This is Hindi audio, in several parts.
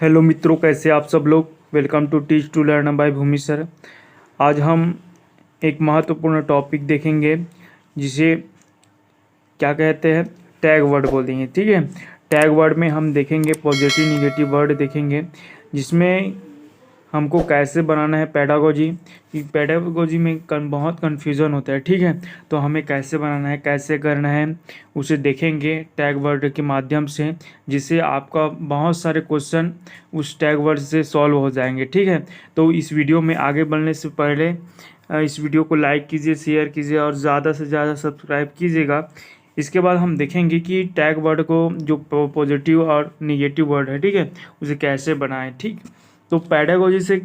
हेलो मित्रों, कैसे आप सब लोग। Welcome to teach to learn by Bhumi sir. आज हम एक महत्वपूर्ण टॉपिक देखेंगे जिसे क्या कहते हैं, टैग वर्ड बोलेंगे। ठीक है, टैग वर्ड में हम देखेंगे पॉजिटिव निगेटिव वर्ड देखेंगे, जिसमें हमको कैसे बनाना है पेडागोजी। कि पेडागोजी में बहुत कन्फ्यूज़न होता है। ठीक है, तो हमें कैसे बनाना है, कैसे करना है, उसे देखेंगे टैग वर्ड के माध्यम से, जिससे आपका बहुत सारे क्वेश्चन उस टैग वर्ड से सॉल्व हो जाएंगे। ठीक है, तो इस वीडियो में आगे बढ़ने से पहले इस वीडियो को लाइक कीजिए, शेयर कीजिए और ज़्यादा से ज़्यादा सब्सक्राइब कीजिएगा। इसके बाद हम देखेंगे कि टैग वर्ड को जो पॉजिटिव और निगेटिव वर्ड है, ठीक है, उसे कैसे बनाएं। ठीक, तो पेडागोजी से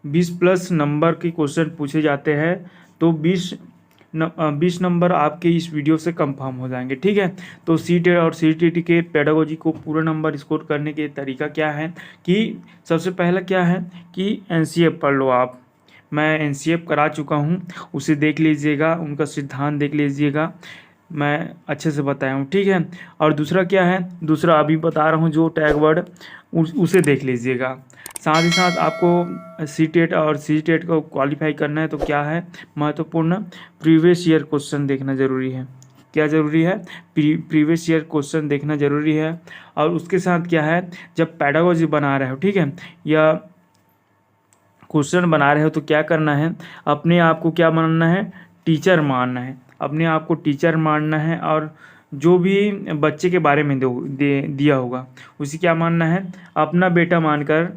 20 प्लस नंबर के क्वेश्चन पूछे जाते हैं, तो 20 नंबर आपके इस वीडियो से कंफर्म हो जाएंगे। ठीक है, तो सीटेट और सीटीटी के पेडागोजी को पूरा नंबर स्कोर करने के तरीका क्या है कि सबसे पहला क्या है कि एनसीएफ पढ़ लो आप। मैं एनसीएफ करा चुका हूँ, उसे देख लीजिएगा, उनका सिद्धांत देख लीजिएगा, मैं अच्छे से बताया हूँ। ठीक है, और दूसरा क्या है, दूसरा अभी बता रहा हूँ जो टैग वर्ड, उसे देख लीजिएगा। साथ ही साथ आपको सीटेट और सीटेट को क्वालिफाई करना है तो क्या है महत्वपूर्ण, प्रीवियस ईयर क्वेश्चन देखना ज़रूरी है। क्या ज़रूरी है, प्रीवियस ईयर क्वेश्चन देखना ज़रूरी है। और उसके साथ क्या है, जब पेडागोजी बना रहे हो, ठीक है, या क्वेश्चन बना रहे हो तो क्या करना है, अपने आप को क्या मानना है, टीचर मानना है। अपने आप को टीचर मानना है और जो भी बच्चे के बारे में दिया होगा उसे क्या मानना है, अपना बेटा मानकर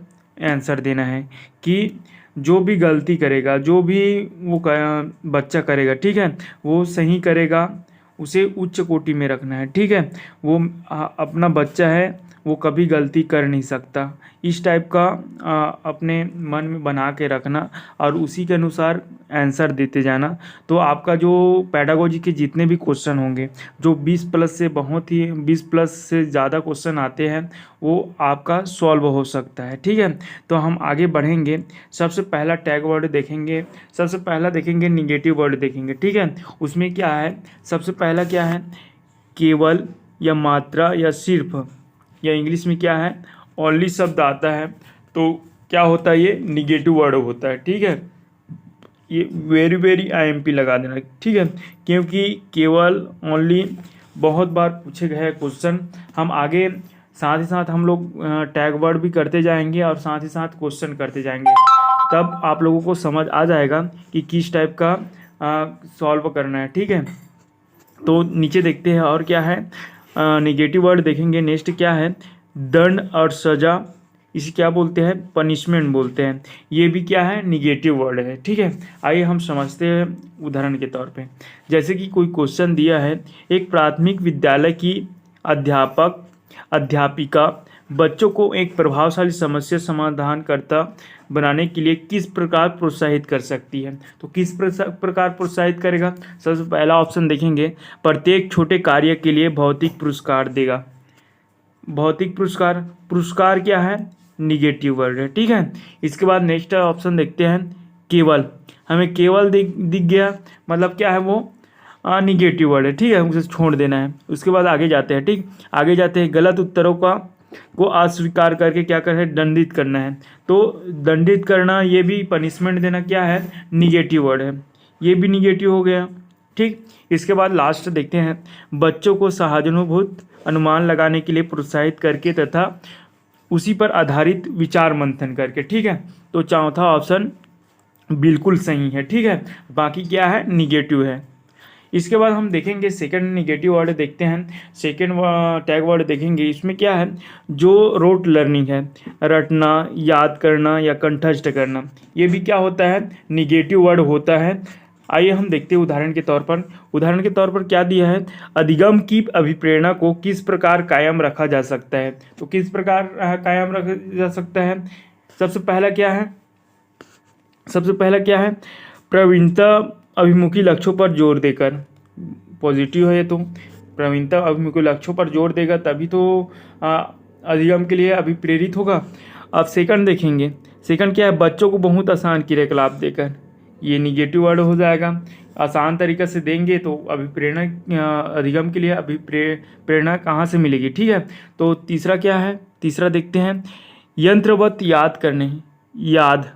आंसर देना है। कि जो भी गलती करेगा, जो भी वो बच्चा करेगा, ठीक है, वो सही करेगा, उसे उच्च कोटि में रखना है। ठीक है, वो अपना बच्चा है, वो कभी गलती कर नहीं सकता, इस टाइप का अपने मन में बना के रखना और उसी के अनुसार आंसर देते जाना। तो आपका जो पेडागोजी के जितने भी क्वेश्चन होंगे, जो 20 प्लस से बहुत ही 20 प्लस से ज़्यादा क्वेश्चन आते हैं, वो आपका सॉल्व हो सकता है। ठीक है, तो हम आगे बढ़ेंगे। सबसे पहला टैग वर्ड देखेंगे, सबसे पहला देखेंगे निगेटिव वर्ड देखेंगे। ठीक है, उसमें क्या है, सबसे पहला क्या है, केवल या मात्रा या सिर्फ, या इंग्लिश में क्या है, ओनली शब्द आता है तो क्या होता है, ये निगेटिव वर्ड होता है। ठीक है, ये वेरी वेरी आईएमपी लगा देना। ठीक है, क्योंकि केवल ओनली बहुत बार पूछे गए क्वेश्चन। हम आगे साथ ही साथ हम लोग टैग वर्ड भी करते जाएंगे और साथ ही साथ क्वेश्चन करते जाएंगे, तब आप लोगों को समझ आ जाएगा कि किस टाइप का सॉल्व करना है। ठीक है, तो नीचे देखते हैं और क्या है, निगेटिव वर्ड देखेंगे। नेक्स्ट क्या है, दंड और सज़ा, इसे क्या बोलते हैं, पनिशमेंट बोलते हैं। ये भी क्या है, निगेटिव वर्ड है। ठीक है, आइए हम समझते हैं उदाहरण के तौर पे। जैसे कि कोई क्वेश्चन दिया है, एक प्राथमिक विद्यालय की अध्यापक अध्यापिका बच्चों को एक प्रभावशाली समस्या समाधानकर्ता बनाने के लिए किस प्रकार प्रोत्साहित कर सकती है। तो किस प्रकार प्रोत्साहित करेगा, सबसे पहला ऑप्शन देखेंगे, प्रत्येक छोटे कार्य के लिए भौतिक पुरस्कार देगा। भौतिक पुरस्कार, पुरस्कार क्या है, निगेटिव वर्ड है। ठीक है, इसके बाद नेक्स्ट ऑप्शन देखते हैं, केवल, हमें केवल दिख गया, मतलब क्या है वो, निगेटिव वर्ड है। ठीक है, उसे छोड़ देना है। उसके बाद आगे जाते हैं। ठीक, आगे जाते हैं, गलत उत्तरों को अस्वीकार करके क्या करना है, दंडित करना है। तो दंडित करना, ये भी पनिशमेंट देना क्या है, निगेटिव वर्ड है, ये भी निगेटिव हो गया। ठीक, इसके बाद लास्ट देखते हैं, बच्चों को सहानुभूत अनुमान लगाने के लिए प्रोत्साहित करके तथा उसी पर आधारित विचार मंथन करके। ठीक है, तो चौथा ऑप्शन बिल्कुल सही है। ठीक है, बाकी क्या है, निगेटिव है। इसके बाद हम देखेंगे सेकंड निगेटिव वर्ड देखते हैं, सेकंड टैग वर्ड देखेंगे। इसमें क्या है, जो रोट लर्निंग है, रटना, याद करना या कंठस्थ करना, ये भी क्या होता है, निगेटिव वर्ड होता है। आइए हम देखते हैं उदाहरण के तौर पर। उदाहरण के तौर पर क्या दिया है, अधिगम की अभिप्रेरणा को किस प्रकार कायम रखा जा सकता है। तो किस प्रकार कायम रखा जा सकता है, सबसे पहला क्या है, सबसे पहला क्या है, प्रवीणता अभिमुखी लक्ष्यों पर जोर देकर। पॉजिटिव है, तो प्रवीणता अभिमुखी लक्ष्यों पर जोर देगा, तभी तो अधिगम के लिए अभिप्रेरित होगा। अब सेकंड देखेंगे, सेकंड क्या है, बच्चों को बहुत आसान क्रियाकलाप देकर। ये निगेटिव वर्ड हो जाएगा। आसान तरीक़े से देंगे तो अभिप्रेरणा अधिगम के लिए प्रेरणा कहाँ से मिलेगी, ठीक है। तो तीसरा क्या है, तीसरा देखते हैं यंत्रवत याद करने, याद,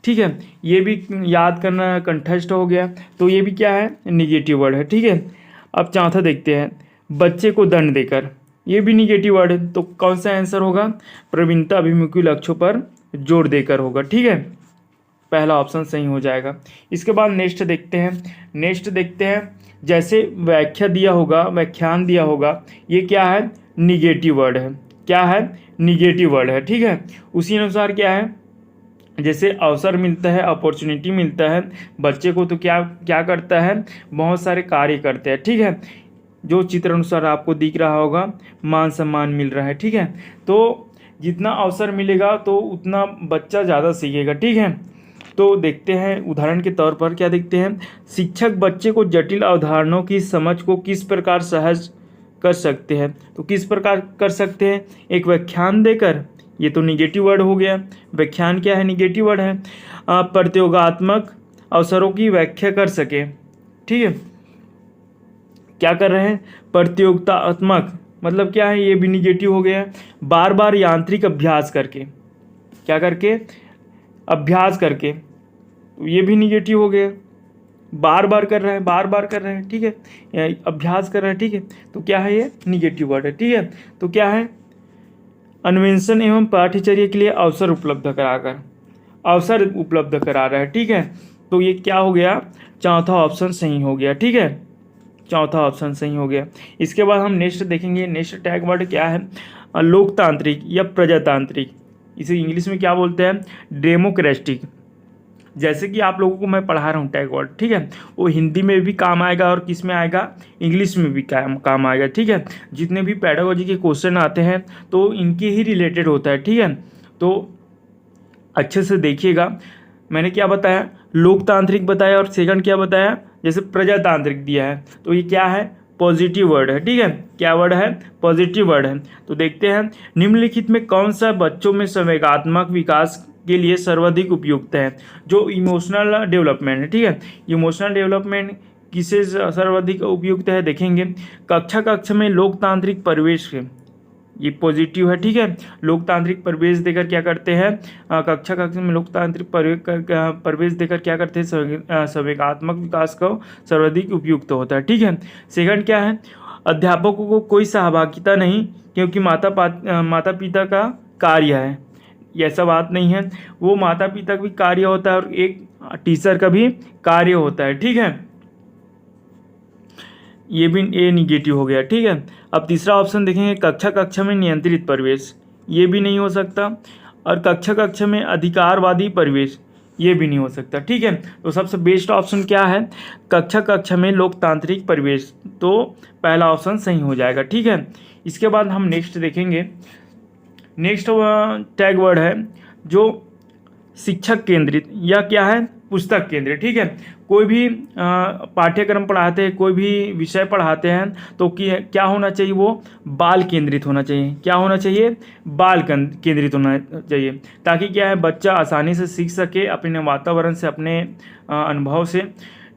ठीक है। ये भी याद करना कंठस्थ हो गया, तो ये भी क्या है, निगेटिव वर्ड है, ठीक है। अब चौथा देखते हैं बच्चे को दंड देकर, ये भी निगेटिव वर्ड है, तो कौन सा आंसर होगा, प्रवीणता अभिमुखी लक्ष्यों पर जोर देकर होगा, ठीक है। पहला ऑप्शन सही हो जाएगा। इसके बाद नेक्स्ट देखते हैं, नेक्स्ट देखते हैं जैसे व्याख्या दिया होगा, व्याख्यान दिया होगा, ये क्या है, निगेटिव वर्ड है, क्या है, निगेटिव वर्ड है, ठीक है। उसी अनुसार क्या है, जैसे अवसर मिलता है, अपॉर्चुनिटी मिलता है बच्चे को, तो क्या क्या करता है, बहुत सारे कार्य करते हैं, ठीक है। जो चित्र अनुसार आपको दिख रहा होगा, मान सम्मान मिल रहा है, ठीक है। तो जितना अवसर मिलेगा तो उतना बच्चा ज़्यादा सीखेगा, ठीक है। तो देखते हैं उदाहरण के तौर पर क्या देखते हैं, शिक्षक बच्चे को जटिल अवधारणाओं की समझ को किस प्रकार सहज कर सकते हैं, तो किस प्रकार कर सकते हैं, एक व्याख्यान देकर, ये तो निगेटिव वर्ड हो गया, व्याख्यान क्या है, निगेटिव वर्ड है। प्रतियोगात्मक अवसरों की व्याख्या कर सके, ठीक है, क्या कर रहे हैं, प्रतियोगितात्मक, मतलब क्या है, ये भी निगेटिव हो गया। बार बार यांत्रिक अभ्यास करके, क्या करके, अभ्यास करके, तो ये भी निगेटिव हो गया, बार बार कर रहा है, बार बार कर रहे हैं, ठीक है, अभ्यास कर रहा है, ठीक है, तो क्या है, ये निगेटिव वर्ड है, ठीक है। तो क्या है, अन्वेषण एवं पाठ्यचर्या के लिए अवसर उपलब्ध कराकर, अवसर उपलब्ध करा रहा है, ठीक है। तो ये क्या हो गया, चौथा ऑप्शन सही हो गया, ठीक है, चौथा ऑप्शन सही हो गया। इसके बाद हम नेक्स्ट देखेंगे, नेक्स्ट टैग वर्ड क्या है, लोकतांत्रिक या प्रजातांत्रिक, इसे इंग्लिश में क्या बोलते हैं, डेमोक्रेटिक। जैसे कि आप लोगों को मैं पढ़ा रहा हूँ टैग वर्ड, ठीक है, वो हिंदी में भी काम आएगा और किस में आएगा, इंग्लिश में भी काम आएगा, ठीक है। जितने भी पेडागोजी के क्वेश्चन आते हैं तो इनके ही रिलेटेड होता है, ठीक है। तो अच्छे से देखिएगा, मैंने क्या बताया, लोकतांत्रिक बताया, और सेकंड क्या बताया, जैसे प्रजातांत्रिक दिया है, तो ये क्या है, पॉजिटिव वर्ड है, ठीक है, क्या वर्ड है, पॉजिटिव वर्ड है। तो देखते हैं निम्नलिखित में कौन सा बच्चों में संवेगात्मक विकास के लिए सर्वाधिक उपयुक्त है, जो इमोशनल डेवलपमेंट है, ठीक है। इमोशनल डेवलपमेंट किसे सर्वाधिक उपयुक्त है, देखेंगे कक्षा में लोकतांत्रिक परिवेश, ये पॉजिटिव है, ठीक है। लोकतांत्रिक परिवेश देकर क्या करते हैं, कक्षा में लोकतांत्रिक परिवेश देकर क्या करते हैं, संवेगात्मक विकास को सर्वाधिक उपयुक्त होता है, ठीक है। सेकंड क्या है, अध्यापकों को कोई सहभागिता नहीं क्योंकि माता पिता का कार्य है, ऐसा बात नहीं है, वो माता पिता का भी कार्य होता है और एक टीचर का भी कार्य होता है, ठीक है। ये भी ए निगेटिव हो गया, ठीक है। अब तीसरा ऑप्शन देखेंगे, कक्षा में नियंत्रित परिवेश, ये भी नहीं हो सकता, और कक्षा में अधिकारवादी परिवेश, ये भी नहीं हो सकता, ठीक है। तो सबसे बेस्ट ऑप्शन क्या है, कक्षा में लोकतांत्रिक परिवेश, तो पहला ऑप्शन सही हो जाएगा, ठीक है। इसके बाद हम नेक्स्ट देखेंगे, नेक्स्ट टैग वर्ड है जो शिक्षक केंद्रित या क्या है, पुस्तक केंद्रित, ठीक है। कोई भी पाठ्यक्रम पढ़ाते हैं, कोई भी विषय पढ़ाते हैं, तो क्या होना चाहिए, वो बाल केंद्रित होना चाहिए, क्या होना चाहिए, बाल केंद्रित होना चाहिए, ताकि क्या है, बच्चा आसानी से सीख सके अपने वातावरण से, अपने अनुभव से,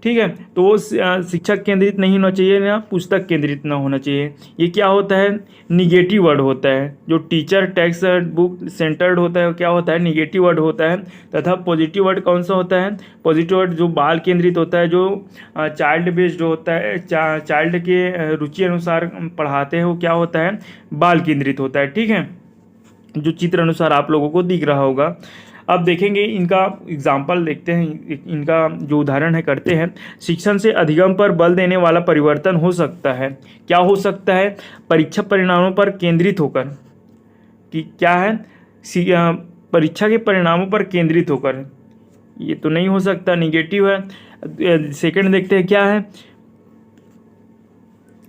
ठीक है। तो वो शिक्षक केंद्रित नहीं होना चाहिए, ना पुस्तक केंद्रित ना होना चाहिए। ये क्या होता है, निगेटिव वर्ड होता है, जो टीचर टेक्स्ट बुक सेंटर्ड होता है, क्या होता है, निगेटिव वर्ड होता है। तथा पॉजिटिव वर्ड कौन सा होता है, पॉजिटिव वर्ड जो बाल केंद्रित होता है, जो चाइल्ड बेस्ड होता है, चाइल्ड के रुचि अनुसार पढ़ाते हैं, वो क्या होता है, बाल केंद्रित होता है, ठीक है, जो चित्र अनुसार आप लोगों को दिख रहा होगा। अब देखेंगे इनका एग्जाम्पल देखते हैं, इनका जो उदाहरण है करते हैं। शिक्षण से अधिगम पर बल देने वाला परिवर्तन हो सकता है, क्या हो सकता है, परीक्षा परिणामों पर केंद्रित होकर, कि क्या है, परीक्षा के परिणामों पर केंद्रित होकर, ये तो नहीं हो सकता, निगेटिव है। सेकंड देखते हैं क्या है,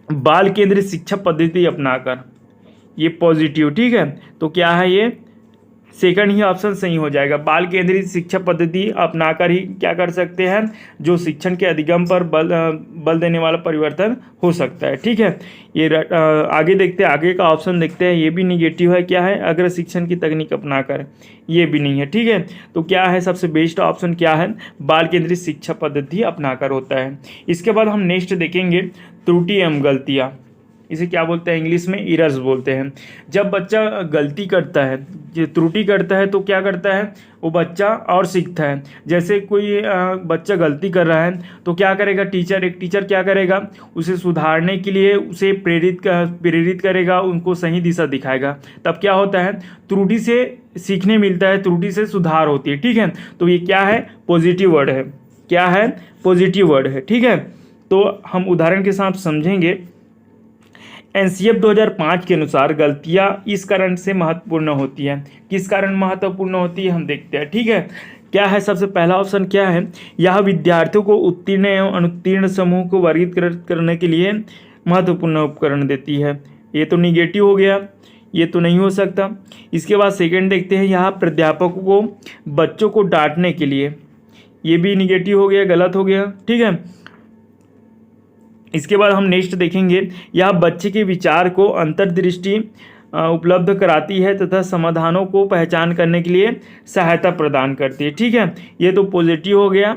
बाल केंद्रित शिक्षा पद्धति अपनाकर, ये पॉजिटिव, ठीक है। तो क्या है, ये सेकंड ही ऑप्शन सही हो जाएगा। बाल केंद्रित शिक्षा पद्धति अपनाकर ही क्या कर सकते हैं, जो शिक्षण के अधिगम पर बल देने वाला परिवर्तन हो सकता है। ठीक है, ये आगे देखते हैं, आगे का ऑप्शन देखते हैं। ये भी निगेटिव है, क्या है, अग्र शिक्षण की तकनीक अपनाकर, ये भी नहीं है। ठीक है, तो क्या है सबसे बेस्ट ऑप्शन, क्या है, बाल केंद्रित शिक्षा पद्धति अपनाकर होता है। इसके बाद हम नेक्स्ट देखेंगे त्रुटि एवं गलतियाँ। इसे क्या बोलते हैं, इंग्लिश में एरर्स बोलते हैं। जब बच्चा गलती करता है, त्रुटि करता है, तो क्या करता है वो बच्चा और सीखता है। जैसे कोई बच्चा गलती कर रहा है तो क्या करेगा, एक टीचर क्या करेगा, उसे सुधारने के लिए उसे प्रेरित करेगा, उनको सही दिशा दिखाएगा। तब क्या होता है, त्रुटि से सीखने मिलता है, त्रुटि से सुधार होती है। ठीक है, तो ये क्या है, पॉजिटिव वर्ड है, क्या है, पॉजिटिव वर्ड है। ठीक है, तो हम उदाहरण के साथ समझेंगे। एनसीएफ 2005 के अनुसार गलतियां इस कारण से महत्वपूर्ण होती है। किस कारण महत्वपूर्ण होती है हम देखते हैं। ठीक है, क्या है, सबसे पहला ऑप्शन क्या है, यह विद्यार्थियों को उत्तीर्ण एवं अनुत्तीर्ण समूह को वर्गीकृत करने के लिए महत्वपूर्ण उपकरण देती है। ये तो निगेटिव हो गया, ये तो नहीं हो सकता। इसके बाद सेकंड देखते हैं, यह प्राध्यापकों को बच्चों को डांटने के लिए, ये भी निगेटिव हो गया, गलत हो गया। ठीक है, इसके बाद हम नेक्स्ट देखेंगे, यह बच्चे के विचार को अंतर्दृष्टि उपलब्ध कराती है तथा समाधानों को पहचान करने के लिए सहायता प्रदान करती है। ठीक है, ये तो पॉजिटिव हो गया।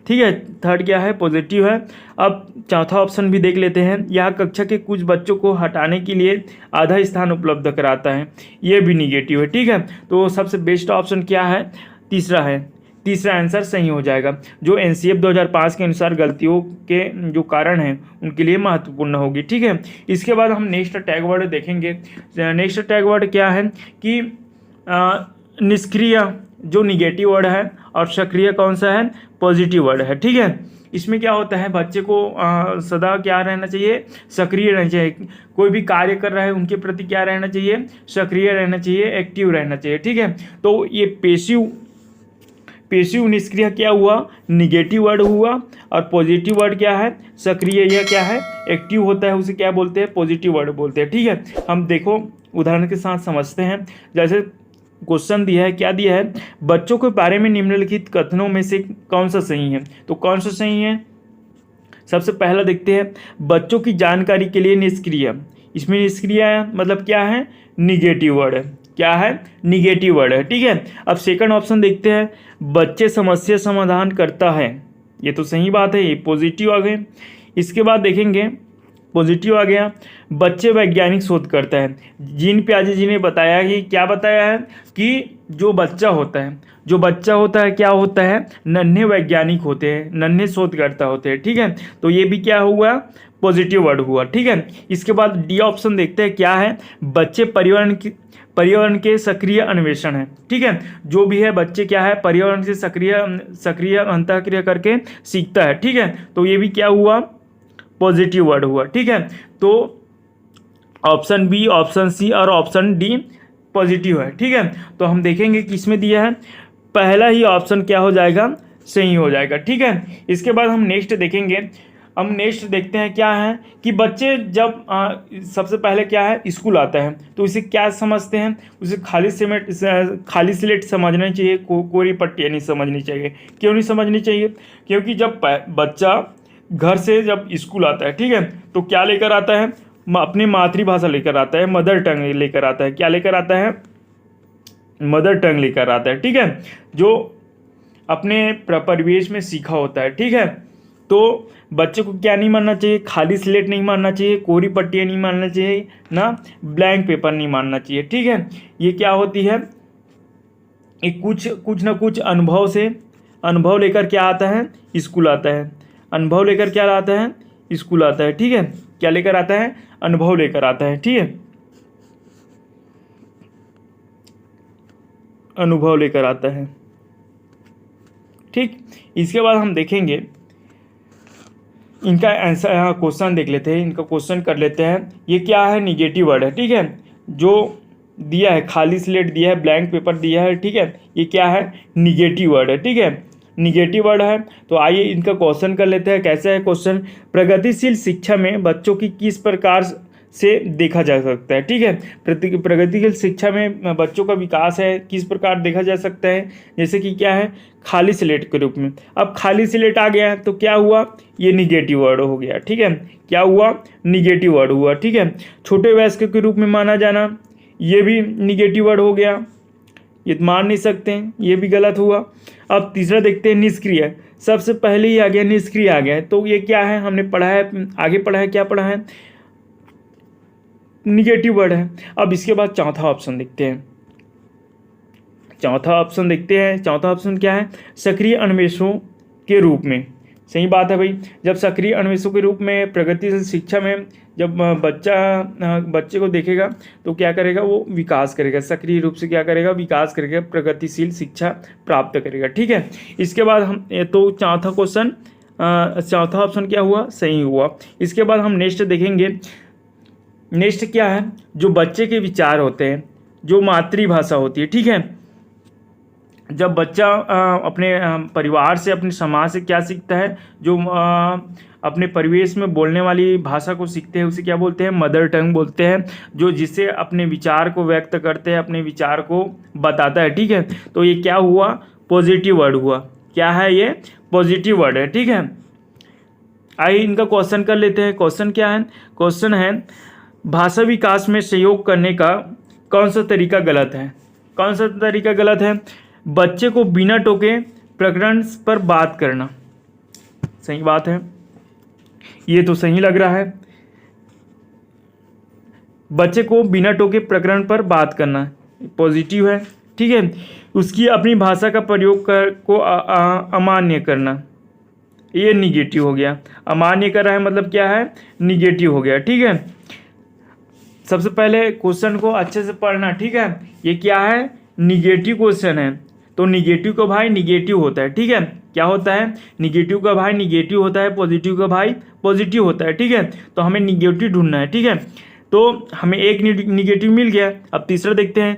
ठीक है, थर्ड क्या है, पॉजिटिव है। अब चौथा ऑप्शन भी देख लेते हैं, यह कक्षा के कुछ बच्चों को हटाने के लिए आधा स्थान उपलब्ध कराता है, ये भी निगेटिव है। ठीक है, तो सबसे बेस्ट ऑप्शन क्या है, तीसरा है। तीसरा आंसर सही हो जाएगा, जो एनसीएफ 2005 के अनुसार गलतियों के जो कारण हैं उनके लिए महत्वपूर्ण होगी। ठीक है, इसके बाद हम नेक्स्ट टैग वर्ड देखेंगे। नेक्स्ट टैग वर्ड क्या है कि निष्क्रिय जो निगेटिव वर्ड है, और सक्रिय कौन सा है, पॉजिटिव वर्ड है। ठीक है, इसमें क्या होता है, बच्चे को सदा क्या रहना चाहिए, सक्रिय रहना चाहिए। कोई भी कार्य कर रहा है उनके प्रति क्या रहना चाहिए, सक्रिय रहना चाहिए, एक्टिव रहना चाहिए। ठीक है, तो ये पेसिव निष्क्रिय क्या हुआ, निगेटिव वर्ड हुआ, और पॉजिटिव वर्ड क्या है, सक्रिय, यह क्या है, एक्टिव होता है, उसे क्या बोलते हैं, पॉजिटिव वर्ड बोलते हैं। ठीक है, हम देखो उदाहरण के साथ समझते हैं। जैसे क्वेश्चन दिया है, क्या दिया है, बच्चों के बारे में निम्नलिखित कथनों में से कौन सा सही है, तो कौन सा सही है, सबसे पहला देखते हैं, बच्चों की जानकारी के लिए निष्क्रिय, इसमें निष्क्रिय मतलब क्या है, निगेटिव वर्ड है, क्या है, निगेटिव वर्ड है। ठीक है, अब सेकंड ऑप्शन देखते हैं, बच्चे समस्या समाधान करता है, ये तो सही बात है, ये पॉजिटिव आ गए। इसके बाद देखेंगे, पॉजिटिव आ गया, बच्चे वैज्ञानिक शोध करता है। जीन प्याजे जी ने बताया कि क्या बताया है कि जो बच्चा होता है क्या होता है, नन्हे वैज्ञानिक होते हैं, नन्हे शोधकर्ता होते हैं। ठीक है, तो ये भी क्या हुआ, पॉजिटिव वर्ड हुआ। ठीक है, इसके बाद डी ऑप्शन देखते हैं, क्या है, बच्चे पर्यावरण के सक्रिय अन्वेषण है। ठीक है, जो भी है बच्चे क्या है, पर्यावरण से सक्रिय अंतःक्रिया करके सीखता है। ठीक है, तो ये भी क्या हुआ, पॉजिटिव वर्ड हुआ। ठीक है, तो ऑप्शन बी, ऑप्शन सी और ऑप्शन डी पॉजिटिव है। ठीक है, तो हम देखेंगे कि इसमें दिया है, पहला ही ऑप्शन क्या हो जाएगा, सही हो जाएगा। ठीक है, इसके बाद हम नेक्स्ट देखेंगे। हम नेक्स्ट देखते हैं, क्या है कि बच्चे जब सबसे पहले क्या है, स्कूल आता है तो इसे क्या समझते हैं, उसे खाली स्लेट समझना चाहिए, कोरी पट्टियाँ नहीं समझनी चाहिए। क्यों नहीं समझनी चाहिए, क्योंकि जब बच्चा घर से जब स्कूल आता है, ठीक है, तो क्या लेकर आता है, अपनी मातृभाषा लेकर आता है, मदर टंग लेकर आता है। क्या लेकर आता है, मदर टंग लेकर आता है। ठीक है, जो अपने परिवेश में सीखा होता है। ठीक है, तो बच्चे को क्या नहीं मानना चाहिए, खाली स्लेट नहीं मानना चाहिए, कोरी पट्टियाँ नहीं मानना चाहिए, ना ब्लैंक पेपर नहीं मानना चाहिए। ठीक है, ये क्या होती है, ये कुछ ना कुछ अनुभव लेकर क्या आता है, स्कूल आता है। अनुभव लेकर क्या आता है, स्कूल आता है। ठीक है, क्या लेकर आता है, अनुभव लेकर आता है। ठीक है, अनुभव लेकर आता है। ठीक, इसके बाद हम देखेंगे इनका आंसर, क्वेश्चन देख लेते हैं, इनका क्वेश्चन कर लेते हैं। ये क्या है, निगेटिव वर्ड है। ठीक है, जो दिया है खाली स्लेट दिया है, ब्लैंक पेपर दिया है। ठीक है, ये क्या है, निगेटिव वर्ड है। ठीक है, निगेटिव वर्ड है। तो आइए इनका क्वेश्चन कर लेते हैं। कैसे है क्वेश्चन, प्रगतिशील शिक्षा में बच्चों की किस प्रकार से देखा जा सकता है। ठीक है, प्रगतिशील शिक्षा में बच्चों का विकास है किस प्रकार देखा जा सकता है, जैसे कि क्या है, खाली स्लेट के रूप में। अब खाली स्लेट आ गया तो क्या हुआ, ये निगेटिव वर्ड हो गया। ठीक है, क्या हुआ, निगेटिव वर्ड हुआ। ठीक है, छोटे वयस्क के रूप में माना जाना, ये भी निगेटिव वर्ड हो गया, ये मान नहीं सकते हैं, ये भी गलत हुआ। अब तीसरा देखते हैं, निष्क्रिय। सबसे पहले ही आ गया, निष्क्रिय आ गया है, तो ये क्या है, हमने पढ़ा है, आगे पढ़ा है, क्या पढ़ा है, निगेटिव वर्ड है। अब इसके बाद चौथा ऑप्शन देखते हैं, चौथा ऑप्शन क्या है, सक्रिय अन्वेषकों के रूप में। सही बात है भाई, जब सक्रिय अन्वेषकों के रूप में प्रगतिशील शिक्षा में जब बच्चे को देखेगा तो क्या करेगा, वो विकास करेगा, सक्रिय रूप से क्या करेगा, विकास करेगा, प्रगतिशील शिक्षा प्राप्त करेगा। ठीक है, इसके बाद हम तो चौथा ऑप्शन क्या हुआ, सही हुआ। इसके बाद हम नेक्स्ट देखेंगे, नेक्स्ट क्या है, जो बच्चे के विचार होते हैं, जो मातृभाषा होती है। ठीक है, जब बच्चा अपने परिवार से, अपने समाज से क्या सीखता है, जो अपने परिवेश में बोलने वाली भाषा को सीखते हैं, उसे क्या बोलते हैं, मदर टंग बोलते हैं, जो जिससे अपने विचार को व्यक्त करते हैं, अपने विचार को बताता है। ठीक है, तो ये क्या हुआ, पॉजिटिव वर्ड हुआ। क्या है ये, पॉजिटिव वर्ड है। ठीक है, आइए इनका क्वेश्चन कर लेते हैं। क्वेश्चन क्या है, क्वेश्चन है, भाषा विकास में सहयोग करने का कौन सा तरीका गलत है, कौन सा तरीका गलत है, बच्चे को बिना टोके प्रकरण पर बात करना। सही बात है, ये तो सही लग रहा है, बच्चे को बिना टोके प्रकरण पर बात करना पॉजिटिव है। ठीक है, उसकी अपनी भाषा का प्रयोग को अमान्य करना, ये निगेटिव हो गया। अमान्य कर रहा है मतलब क्या है, निगेटिव हो गया। ठीक है, सबसे पहले क्वेश्चन को अच्छे से पढ़ना। ठीक है, ये क्या है, निगेटिव क्वेश्चन है, तो निगेटिव का भाई निगेटिव होता है। ठीक है, क्या होता है, निगेटिव का भाई निगेटिव होता है, पॉजिटिव का भाई पॉजिटिव होता है। ठीक है, तो हमें निगेटिव ढूंढना है। ठीक है, तो हमें एक निगेटिव मिल गया। अब तीसरा देखते हैं,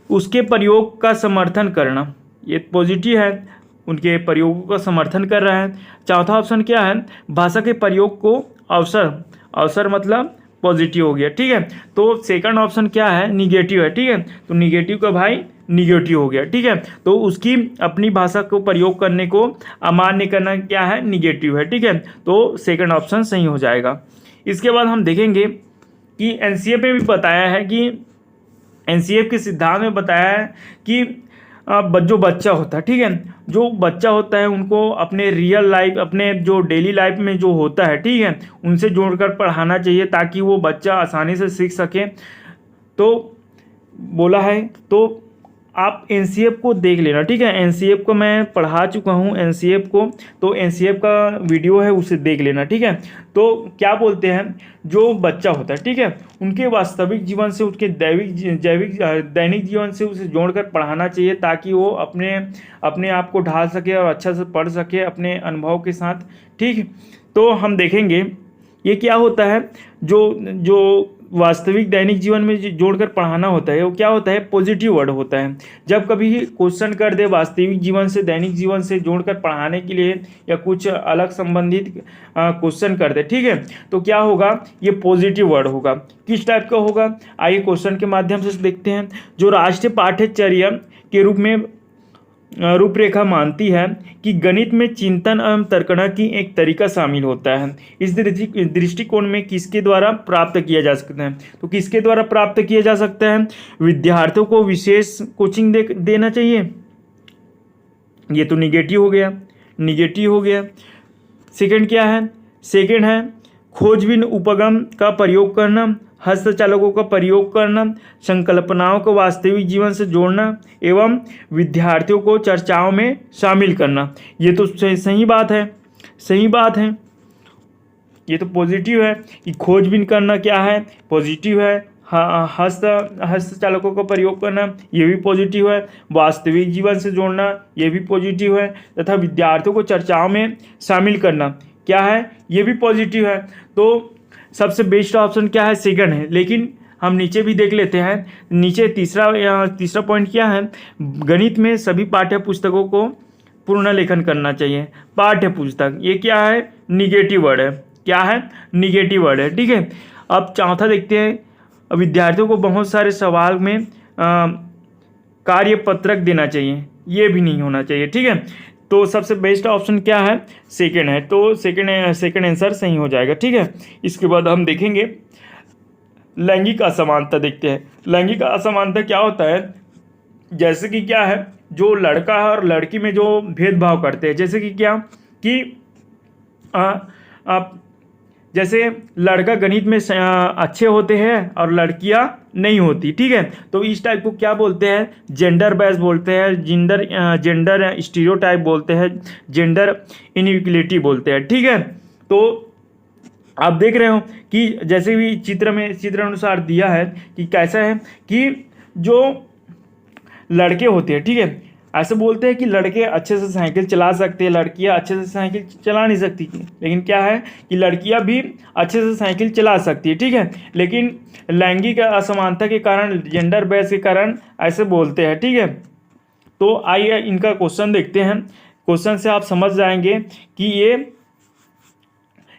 उसके प्रयोग का समर्थन करना, ये पॉजिटिव है, उनके प्रयोगों का समर्थन कर रहा है। चौथा ऑप्शन क्या है, भाषा के प्रयोग को अवसर मतलब पॉजिटिव हो गया। ठीक है, तो सेकंड ऑप्शन क्या है, निगेटिव है। ठीक है, तो निगेटिव का भाई निगेटिव हो गया। ठीक है, तो उसकी अपनी भाषा को प्रयोग करने को अमान्य करना क्या है, निगेटिव है। ठीक है, तो सेकंड ऑप्शन सही हो जाएगा। इसके बाद हम देखेंगे कि एनसीएफ में भी बताया है कि एनसीएफ के सिद्धांत में बताया है कि जो बच्चा होता है, ठीक है, जो बच्चा होता है उनको अपने रियल लाइफ, अपने जो डेली लाइफ में जो होता है, ठीक है, उनसे जोड़कर पढ़ाना चाहिए ताकि वो बच्चा आसानी से सीख सके। तो बोला है, तो आप एनसीएफ को देख लेना। ठीक है, एनसीएफ को मैं पढ़ा चुका हूँ, एनसीएफ को, तो एनसीएफ का वीडियो है उसे देख लेना। ठीक है, तो क्या बोलते हैं, जो बच्चा होता है, ठीक है, उनके वास्तविक जीवन से, उसके दैनिक जीवन से उसे जोड़कर पढ़ाना चाहिए ताकि वो अपने आप को ढाल सके और अच्छा से पढ़ सके अपने अनुभव के साथ। ठीक, तो हम देखेंगे ये क्या होता है, जो वास्तविक दैनिक जीवन में जोड़कर पढ़ाना होता है वो क्या होता है, पॉजिटिव वर्ड होता है। जब कभी क्वेश्चन कर दे वास्तविक जीवन से दैनिक जीवन से जोड़कर पढ़ाने के लिए या कुछ अलग संबंधित क्वेश्चन कर दे, ठीक है, तो क्या होगा, ये पॉजिटिव वर्ड होगा। किस टाइप का होगा, आइए क्वेश्चन के माध्यम से देखते हैं। जो राष्ट्रीय पाठ्यचर्या के रूप में रूपरेखा मानती है कि गणित में चिंतन एवं तर्कना की एक तरीका शामिल होता है, इस दृष्टिकोण में किसके द्वारा प्राप्त किया जा सकता है, तो किसके द्वारा प्राप्त किया जा सकता है, विद्यार्थियों को विशेष कोचिंग देना चाहिए, ये तो निगेटिव हो गया। सेकंड क्या है, सेकंड है खोजबीन उपगम का प्रयोग करना, हस्तचालकों का प्रयोग करना, संकल्पनाओं को वास्तविक जीवन से जोड़ना एवं विद्यार्थियों को चर्चाओं में शामिल करना। ये तो सही बात है, ये तो पॉजिटिव है कि खोजबीन करना क्या है, पॉजिटिव है। हस्तचालकों का प्रयोग करना ये भी पॉजिटिव है, वास्तविक जीवन से जोड़ना ये भी पॉजिटिव है, तथा विद्यार्थियों को चर्चाओं में शामिल करना क्या है, ये भी पॉजिटिव है। तो सबसे बेस्ट ऑप्शन क्या है, सेकंड है। लेकिन हम नीचे भी देख लेते हैं, नीचे तीसरा पॉइंट क्या है, गणित में सभी पाठ्य पुस्तकों को पुनर्लेखन करना चाहिए। पाठ्य पुस्तक ये क्या है, निगेटिव वर्ड है, क्या है, निगेटिव वर्ड है। ठीक है, अब चौथा देखते हैं, विद्यार्थियों को बहुत सारे सवाल में कार्य पत्रक देना चाहिए, ये भी नहीं होना चाहिए। ठीक है, तो सबसे बेस्ट ऑप्शन क्या है, सेकंड है, तो सेकंड आंसर सही हो जाएगा। ठीक है, इसके बाद हम देखेंगे लैंगिक असमानता देखते हैं। लैंगिक असमानता क्या होता है, जैसे कि क्या है, जो लड़का है और लड़की में जो भेदभाव करते हैं, जैसे कि क्या कि आप जैसे लड़का गणित में अच्छे होते हैं और लड़कियां नहीं होती। ठीक है, तो इस टाइप को क्या बोलते हैं, जेंडर बेस बोलते हैं, जेंडर स्टीरियोटाइप बोलते हैं, जेंडर इनइक्वलिटी बोलते हैं। ठीक है, तो आप देख रहे हो कि जैसे भी चित्र अनुसार दिया है कि कैसा है कि जो लड़के होते हैं, ठीक है, ऐसे बोलते हैं कि लड़के अच्छे से साइकिल चला सकते हैं, लड़कियां अच्छे से साइकिल चला नहीं सकती, लेकिन क्या है कि लड़कियां भी अच्छे से साइकिल चला सकती है। ठीक है, लेकिन लैंगिक असमानता के कारण, जेंडर बेस के कारण ऐसे बोलते हैं। ठीक है, तो आइए इनका क्वेश्चन देखते हैं। क्वेश्चन से आप समझ जाएंगे कि ये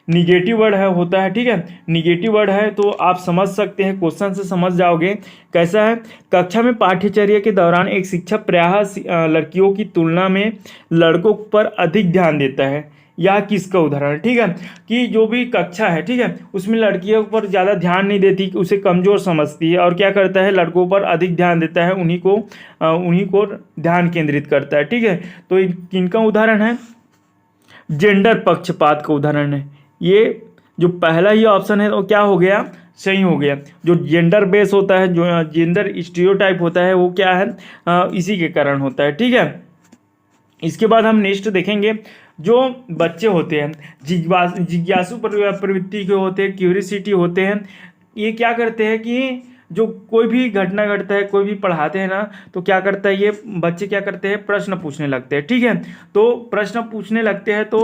निगेटिव वर्ड है होता है। ठीक है, निगेटिव वर्ड है तो आप समझ सकते हैं, क्वेश्चन से समझ जाओगे। कैसा है, कक्षा में पाठ्यचर्या के दौरान एक शिक्षक प्रायः लड़कियों की तुलना में लड़कों पर अधिक ध्यान देता है, यह किसका उदाहरण। ठीक है, कि जो भी कक्षा है, ठीक है, उसमें लड़कियों पर ज़्यादा ध्यान नहीं देती, उसे कमज़ोर समझती है, और क्या करता है, लड़कों पर अधिक ध्यान देता है, उन्हीं को ध्यान केंद्रित करता है। ठीक है, तो किनका उदाहरण है, जेंडर पक्षपात का उदाहरण है। ये जो पहला ही ऑप्शन है वो क्या हो गया, सही हो गया। जो जेंडर बेस होता है, जो जेंडर स्टीरियोटाइप होता है, वो क्या है, इसी के कारण होता है। ठीक है, इसके बाद हम नेक्स्ट देखेंगे, जो बच्चे होते हैं जिज्ञासु प्रवृत्ति के होते हैं, क्यूरियोसिटी होते हैं, ये क्या करते हैं कि जो कोई भी घटना घटता है, कोई भी पढ़ाते हैं ना, तो क्या करता है, ये बच्चे क्या करते हैं, प्रश्न पूछने लगते हैं। ठीक है, तो प्रश्न पूछने लगते हैं तो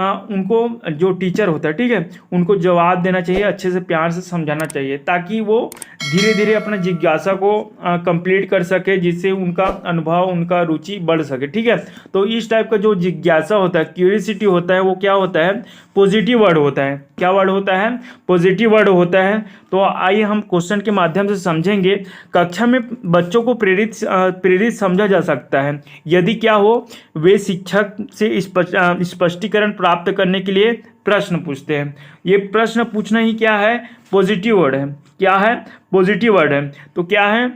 उनको जो टीचर होता है, ठीक है, उनको जवाब देना चाहिए, अच्छे से प्यार से समझाना चाहिए, ताकि वो धीरे धीरे अपना जिज्ञासा को कंप्लीट कर सके, जिससे उनका अनुभव, उनका रुचि बढ़ सके। ठीक है, तो इस टाइप का जो जिज्ञासा होता है, क्यूरियोसिटी होता है, वो क्या होता है, पॉजिटिव वर्ड होता है। क्या वर्ड होता है, पॉजिटिव वर्ड होता है। तो आइए हम क्वेश्चन के माध्यम से समझेंगे। कक्षा में बच्चों को प्रेरित समझा जा सकता है यदि क्या हो, वे शिक्षक से स्पष्टीकरण प्राप्त करने के लिए प्रश्न पूछते हैं। ये प्रश्न पूछना ही क्या है, पॉजिटिव वर्ड है। क्या है, पॉजिटिव वर्ड है। तो क्या है,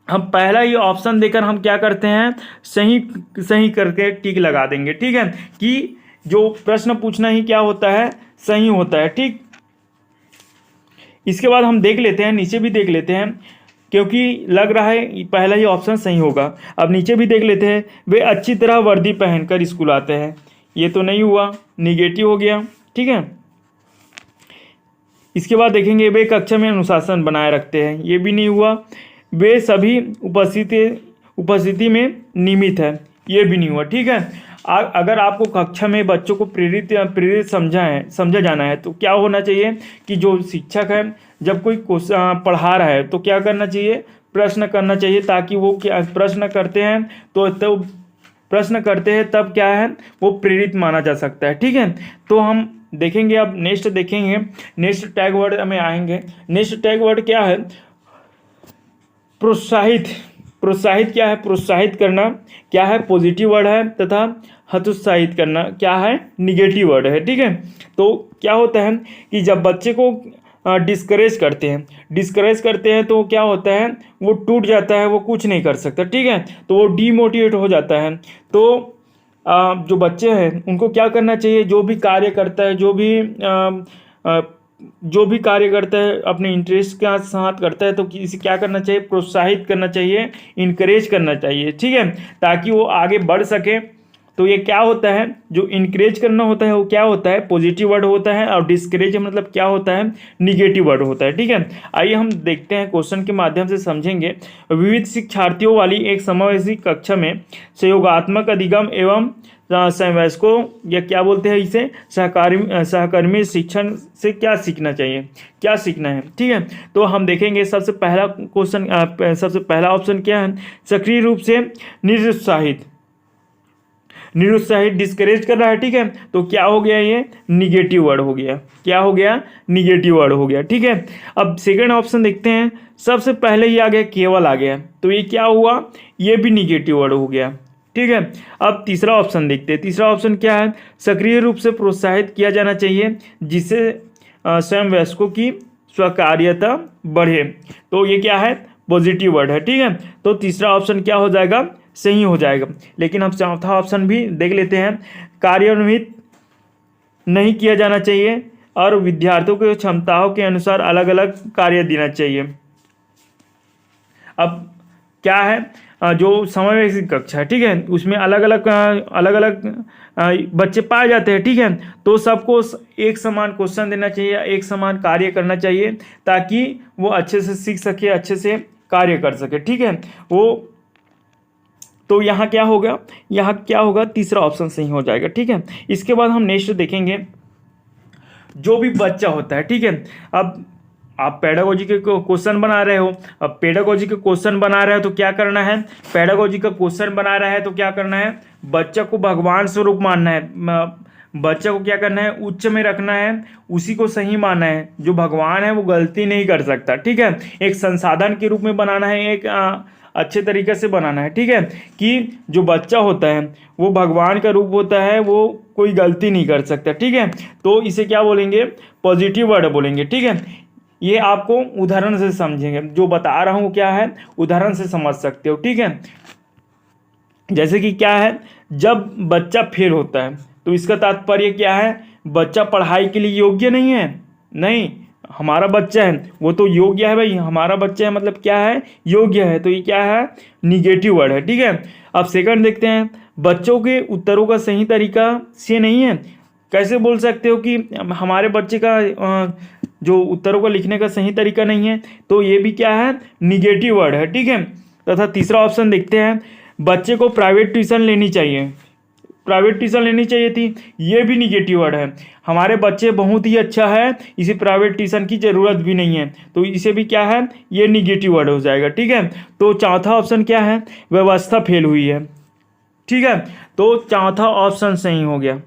हम पहला ही ऑप्शन देकर हम क्या करते हैं, सही करके टिक लगा देंगे। ठीक है, कि जो प्रश्न पूछना ही क्या होता है, सही होता है। ठीक, इसके बाद हम देख लेते हैं, नीचे भी देख लेते हैं, क्योंकि लग रहा है पहला ही ऑप्शन सही होगा। अब नीचे भी देख लेते हैं, वे अच्छी तरह वर्दी पहनकर स्कूल आते हैं, ये तो नहीं हुआ, निगेटिव हो गया। ठीक है, इसके बाद देखेंगे, वे कक्षा में अनुशासन बनाए रखते हैं, ये भी नहीं हुआ। वे सभी उपस्थिति में नियमित है, ये भी नहीं हुआ। ठीक है, अगर आपको कक्षा में बच्चों को प्रेरित समझा जाना है, तो क्या होना चाहिए कि जो शिक्षक है, जब कोई पढ़ा रहा है, तो क्या करना चाहिए, प्रश्न करना चाहिए, ताकि वो क्या प्रश्न करते हैं तब क्या है, वो प्रेरित माना जा सकता है। ठीक है, तो हम देखेंगे, अब नेक्स्ट देखेंगे, नेक्स्ट टैग वर्ड में आएंगे। नेक्स्ट टैग वर्ड क्या है, प्रोत्साहित। प्रोत्साहित क्या है, प्रोत्साहित करना क्या है, पॉजिटिव वर्ड है, तथा हतोत्साहित करना क्या है, निगेटिव वर्ड है। ठीक है, तो क्या होता है कि जब बच्चे को डिस्करेज करते हैं तो क्या होता है, वो टूट जाता है, वो कुछ नहीं कर सकता। ठीक है, तो वो डीमोटिवेट हो जाता है। तो जो बच्चे हैं उनको क्या करना चाहिए, जो भी कार्य करता है, अपने इंटरेस्ट के साथ करता है, तो किसी क्या करना चाहिए, प्रोत्साहित करना चाहिए, इनकरेज करना चाहिए। ठीक है, ताकि वो आगे बढ़ सके। तो ये क्या होता है, जो इनकरेज करना होता है वो क्या होता है, पॉजिटिव वर्ड होता है, और डिस्करेज मतलब क्या होता है, निगेटिव वर्ड होता है। ठीक है, आइए हम देखते हैं, क्वेश्चन के माध्यम से समझेंगे। विविध शिक्षार्थियों वाली एक समावेशी कक्षा में सहयोगात्मक अधिगम एवं समवयस्कों, या क्या बोलते हैं इसे, सहकर्मी शिक्षण से क्या सीखना चाहिए, क्या सीखना है। ठीक है, तो हम देखेंगे, सबसे पहला ऑप्शन क्या है, सक्रिय रूप से निरुत्साहित। निरुत्साहित, डिस्करेज कर रहा है, ठीक है। तो क्या हो गया, ये निगेटिव वर्ड हो गया। क्या हो गया, निगेटिव वर्ड हो गया, ठीक है। अब सेकंड ऑप्शन देखते हैं, सबसे पहले ये आ गया केवल आ गया, तो ये क्या हुआ, ये भी निगेटिव वर्ड हो गया, ठीक है। अब तीसरा ऑप्शन देखते हैं, तीसरा ऑप्शन क्या है, सक्रिय रूप से प्रोत्साहित किया जाना चाहिए जिससे स्वयं वयस्कों की स्वकार्यता बढ़े, तो ये क्या है, पॉजिटिव वर्ड है, ठीक है। तो तीसरा ऑप्शन क्या हो जाएगा, सही हो जाएगा। लेकिन हम चौथा ऑप्शन भी देख लेते हैं, कार्यान्वित नहीं किया जाना चाहिए और विद्यार्थियों की क्षमताओं के अनुसार अलग अलग कार्य देना चाहिए। अब क्या है, जो समवयस्क कक्षा है, ठीक है, उसमें अलग अलग बच्चे पाए जाते हैं, ठीक है। तो सबको एक समान क्वेश्चन देना चाहिए, एक समान कार्य करना चाहिए, ताकि वो अच्छे से सीख सके, अच्छे से कार्य कर सके, ठीक है। वो तो यहाँ क्या होगा, यहाँ क्या होगा, तीसरा ऑप्शन सही हो जाएगा, ठीक है। इसके बाद हम नेक्स्ट देखेंगे, जो भी बच्चा होता है, ठीक है। अब आप पेडागोजी के क्वेश्चन बना रहे हो, अब पेडागोजी के क्वेश्चन बना रहे हो तो क्या करना है, पेडागोजी का क्वेश्चन बना रहा है तो क्या करना है, बच्चा को भगवान स्वरूप मानना है, बच्चा को क्या करना है, उच्च में रखना है, उसी को सही मानना है, जो भगवान है वो गलती नहीं कर सकता, ठीक है। एक संसाधन के रूप में बनाना है, एक अच्छे तरीके से बनाना है, ठीक है, कि जो बच्चा होता है वो भगवान का रूप होता है, वो कोई गलती नहीं कर सकता, ठीक है। तो इसे क्या बोलेंगे, पॉजिटिव वर्ड बोलेंगे, ठीक है। ये आपको उदाहरण से समझेंगे, जो बता रहा हूँ क्या है, उदाहरण से समझ सकते हो, ठीक है। जैसे कि क्या है, जब बच्चा फेल होता है तो इसका तात्पर्य क्या है, बच्चा पढ़ाई के लिए योग्य नहीं है, नहीं, हमारा बच्चा है वो तो योग्य है भाई, हमारा बच्चा है मतलब क्या है, योग्य है, तो ये क्या है, निगेटिव वर्ड है, ठीक है। अब सेकंड देखते हैं, बच्चों के उत्तरों का सही तरीका से नहीं है, कैसे बोल सकते हो कि हमारे बच्चे का जो उत्तरों को लिखने का सही तरीका नहीं है, तो ये भी क्या है, निगेटिव वर्ड है, ठीक है। तथा तीसरा ऑप्शन देखते हैं, बच्चे को प्राइवेट ट्यूशन लेनी चाहिए, प्राइवेट ट्यूशन लेनी चाहिए थी, ये भी निगेटिव वर्ड है, हमारे बच्चे बहुत ही अच्छा है, इसे प्राइवेट ट्यूशन की ज़रूरत भी नहीं है, तो इसे भी क्या है, ये निगेटिव वर्ड हो जाएगा, ठीक है। तो चौथा ऑप्शन क्या है, व्यवस्था फेल हुई है, ठीक है। तो चौथा ऑप्शन सही हो गया,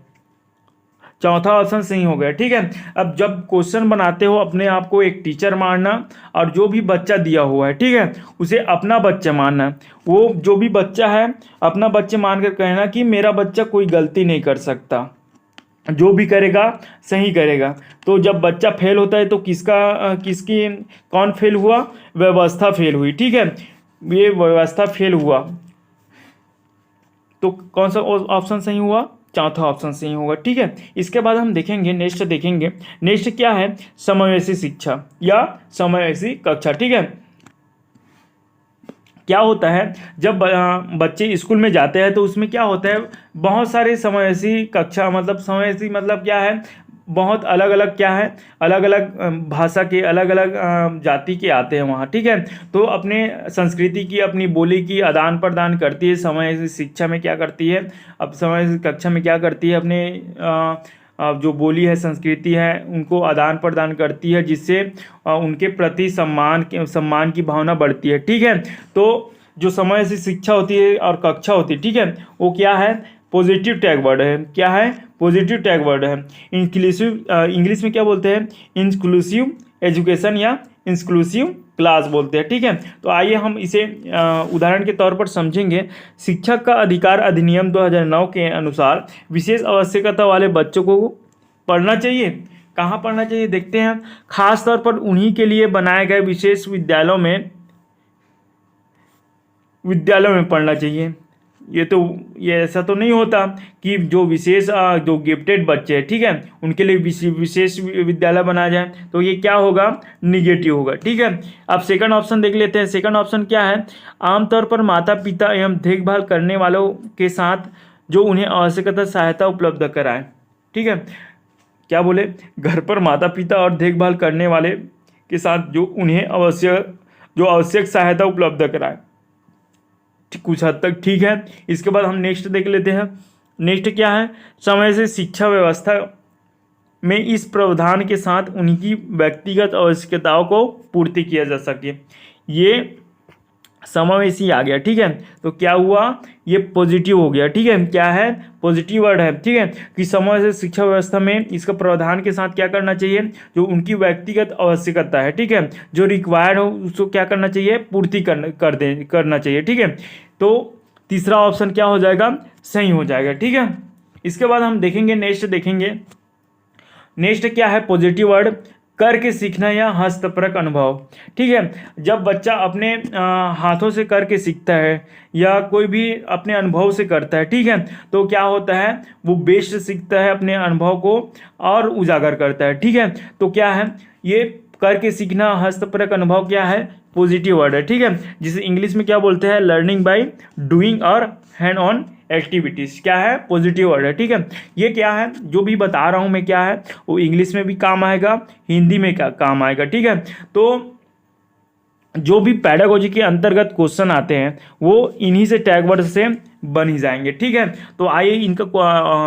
चौथा ऑप्शन सही हो गया, ठीक है। अब जब क्वेश्चन बनाते हो अपने आप को एक टीचर मानना, और जो भी बच्चा दिया हुआ है, ठीक है, उसे अपना बच्चा मानना, वो जो भी बच्चा है अपना बच्चा मानकर कहना कि मेरा बच्चा कोई गलती नहीं कर सकता, जो भी करेगा सही करेगा। तो जब बच्चा फेल होता है तो किसकी कौन फेल हुआ, व्यवस्था फेल हुई, ठीक है, ये व्यवस्था फेल हुआ, तो कौन सा ऑप्शन सही हुआ, चौथा ऑप्शन सही होगा, ठीक है। इसके बाद हम देखेंगे, नेक्स्ट क्या है, समवयसी शिक्षा या समवयसी कक्षा, ठीक है। क्या होता है, जब बच्चे स्कूल में जाते हैं तो उसमें क्या होता है, बहुत सारे समवयसी कक्षा, मतलब समवयसी मतलब क्या है, बहुत अलग अलग क्या है, अलग अलग भाषा के, अलग अलग जाति के आते हैं वहाँ, ठीक है। तो अपने संस्कृति की, अपनी बोली की आदान प्रदान करती है समवयसी शिक्षा में, क्या करती है, अब समवयसी कक्षा में क्या करती है, अपने जो बोली है, संस्कृति है, उनको आदान प्रदान करती है, जिससे उनके प्रति सम्मान की भावना बढ़ती है, ठीक है। तो जो समवयसी शिक्षा होती है और कक्षा होती है, ठीक है, वो क्या है, पॉजिटिव टैग वर्ड है, क्या है, पॉजिटिव टैग वर्ड है। इंक्लूसिव, इंग्लिश में क्या बोलते हैं, इंक्लूसिव एजुकेशन या इंक्लूसिव क्लास बोलते हैं, ठीक है। तो आइए हम इसे उदाहरण के तौर पर समझेंगे। शिक्षक का अधिकार अधिनियम 2009 के अनुसार विशेष आवश्यकता वाले बच्चों को पढ़ना चाहिए, कहाँ पढ़ना चाहिए देखते हैं, खास तौर पर उन्हीं के लिए बनाए गए विशेष विद्यालयों में पढ़ना चाहिए। ये ऐसा तो नहीं होता कि जो विशेष जो गिफ्टेड बच्चे हैं, ठीक है, उनके लिए विशेष विद्यालय बनाया जाए, तो ये क्या होगा, निगेटिव होगा, ठीक है। अब सेकंड ऑप्शन देख लेते हैं। सेकंड ऑप्शन क्या है, आमतौर पर माता पिता एवं देखभाल करने वालों के साथ जो उन्हें आवश्यकता सहायता उपलब्ध कराएं, ठीक है, क्या बोले, घर पर माता पिता और देखभाल करने वाले के साथ जो उन्हें आवश्यक सहायता उपलब्ध कराएं, कुछ हद तक ठीक है। इसके बाद हम नेक्स्ट देख लेते हैं। नेक्स्ट क्या है, समय से शिक्षा व्यवस्था में इस प्रावधान के साथ उनकी व्यक्तिगत आवश्यकताओं को पूर्ति किया जा सके। ये समावेशी आ गया, ठीक है। तो क्या हुआ, ये पॉजिटिव हो गया, ठीक है। क्या है, पॉजिटिव वर्ड है, ठीक है। कि समावेशी शिक्षा व्यवस्था में इसका प्रावधान के साथ क्या करना चाहिए, जो उनकी व्यक्तिगत आवश्यकता है, ठीक है, जो रिक्वायर्ड हो उसको क्या करना चाहिए, पूर्ति करना चाहिए, ठीक है। तो तीसरा ऑप्शन क्या हो जाएगा, सही हो जाएगा, ठीक है। इसके बाद हम देखेंगे, नेक्स्ट देखेंगे, नेक्स्ट क्या है, पॉजिटिव वर्ड, करके सीखना या हस्तपरक अनुभव, ठीक है। जब बच्चा अपने हाथों से करके सीखता है या कोई भी अपने अनुभव से करता है, ठीक है, तो क्या होता है, वो बेस्ट सीखता है, अपने अनुभव को और उजागर करता है, ठीक है। तो क्या है, ये करके सीखना, हस्तपरक अनुभव क्या है, पॉजिटिव वर्ड है, ठीक है। जिसे इंग्लिश में क्या बोलते हैं, लर्निंग बाय डूइंग और हैंड ऑन एक्टिविटीज, क्या है, पॉजिटिव वर्ड है, ठीक है। ये क्या है, जो भी बता रहा हूँ मैं क्या है, वो इंग्लिश में भी काम आएगा, हिंदी में क्या काम आएगा, ठीक है। तो जो भी पैडागोजी के अंतर्गत क्वेश्चन आते हैं वो इन्हीं से टैग वर्ड से बन ही जाएंगे, ठीक है। तो आइए इनका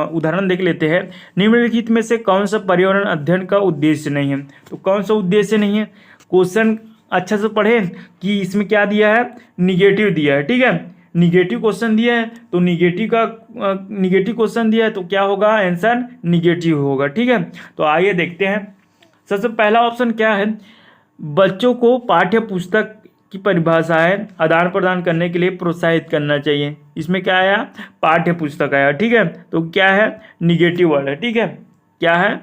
उदाहरण देख लेते हैं। निम्नलिखित में से कौन सा पर्यावरण अध्ययन का उद्देश्य नहीं है, तो कौन सा उद्देश्य नहीं है, क्वेश्चन अच्छा से पढ़े कि इसमें क्या दिया है, निगेटिव दिया है, ठीक है। निगेटिव क्वेश्चन दिया है तो निगेटिव क्वेश्चन दिया है तो क्या होगा, आंसर निगेटिव होगा, ठीक है। तो आइए देखते हैं। सबसे पहला ऑप्शन क्या है, बच्चों को पाठ्य पुस्तक की परिभाषाएं आदान प्रदान करने के लिए प्रोत्साहित करना चाहिए। इसमें क्या आया, पाठ्य पुस्तक आया, ठीक है। तो क्या है, निगेटिव वर्ड है, ठीक है। क्या है,